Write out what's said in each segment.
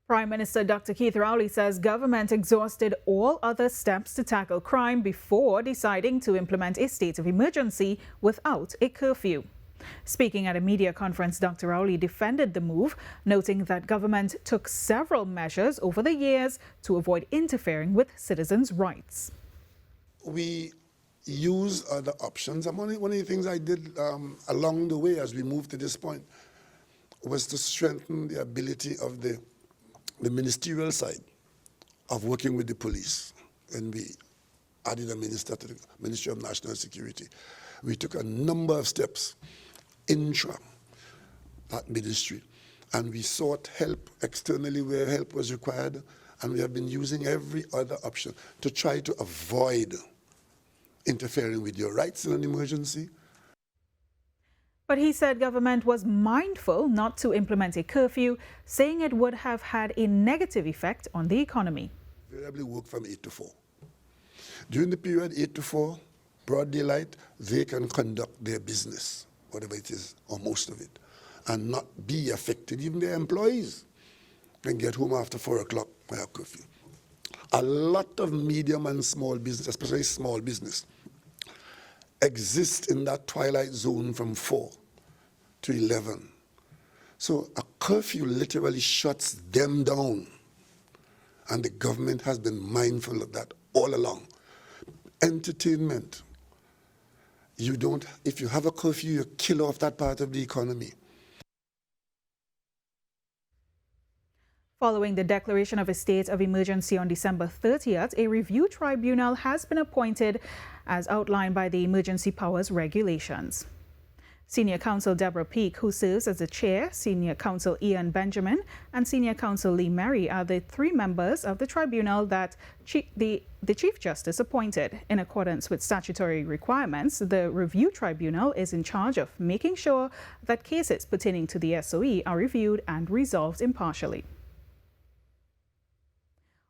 Prime Minister Dr. Keith Rowley says government exhausted all other steps to tackle crime before deciding to implement a state of emergency without a curfew. Speaking at a media conference, Dr. Rowley defended the move, noting that government took several measures over the years to avoid interfering with citizens' rights. We use other options. And one of the things I did along the way as we moved to this point was to strengthen the ability of the ministerial side of working with the police. And we added a minister to the Ministry of National Security. We took a number of steps intra that ministry, and we sought help externally where help was required, and we have been using every other option to try to avoid interfering with your rights in an emergency. But he said government was mindful not to implement a curfew, saying it would have had a negative effect on the economy. Invariably work from 8 to 4. During the period 8 to 4, broad daylight, they can conduct their business, whatever it is, or most of it, and not be affected. Even their employees can get home after 4 o'clock by a curfew. A lot of medium and small business, especially small business, exist in that twilight zone from 4 to 11. So a curfew literally shuts them down, and the government has been mindful of that all along. Entertainment, if you have a curfew, you kill off that part of the economy. Following the declaration of a state of emergency on December 30th, a review tribunal has been appointed as outlined by the emergency powers regulations. Senior Counsel Deborah Peake, who serves as the chair, Senior Counsel Ian Benjamin, and Senior Counsel Lee Merry are the 3 members of the tribunal that the Chief Justice appointed. In accordance with statutory requirements, the review tribunal is in charge of making sure that cases pertaining to the SOE are reviewed and resolved impartially.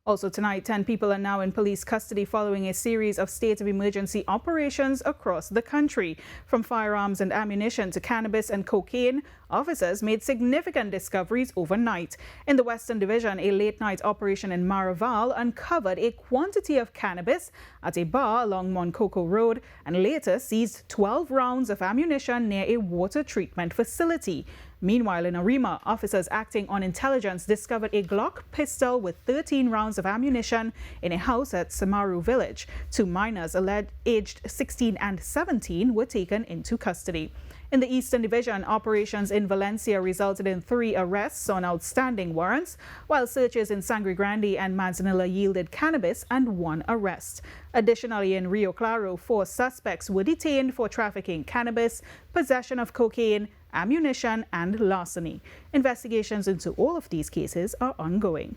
Also tonight, 10 people are now in police custody following a series of state of emergency operations across the country. From firearms and ammunition to cannabis and cocaine, officers made significant discoveries overnight. In the Western Division, a late-night operation in Maraval uncovered a quantity of cannabis at a bar along Moncoko Road and later seized 12 rounds of ammunition near a water treatment facility. Meanwhile, in Arima, officers acting on intelligence discovered a Glock pistol with 13 rounds of ammunition in a house at Samaru Village. 2 minors aged 16 and 17 were taken into custody. In the Eastern Division, operations in Valencia resulted in 3 arrests on outstanding warrants, while searches in Sangre Grande and Manzanilla yielded cannabis and 1 arrest. Additionally, in Rio Claro, 4 suspects were detained for trafficking cannabis, possession of cocaine, ammunition, and larceny. Investigations into all of these cases are ongoing.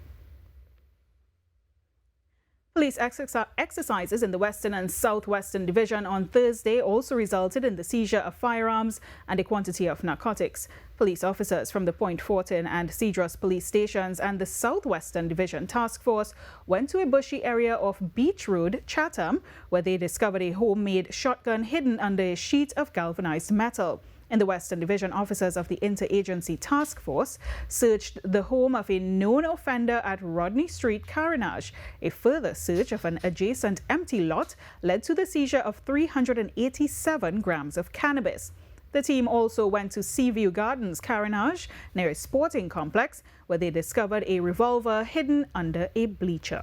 Police exercises in the Western and Southwestern Division on Thursday also resulted in the seizure of firearms and a quantity of narcotics. Police officers from the Point Fortin and Cedros police stations and the Southwestern Division Task Force went to a bushy area of Beach Road, Chatham, where they discovered a homemade shotgun hidden under a sheet of galvanized metal. In the Western Division, officers of the Interagency Task Force searched the home of a known offender at Rodney Street, Carenage. A further search of an adjacent empty lot led to the seizure of 387 grams of cannabis. The team also went to Seaview Gardens, Carenage, near a sporting complex, where they discovered a revolver hidden under a bleacher.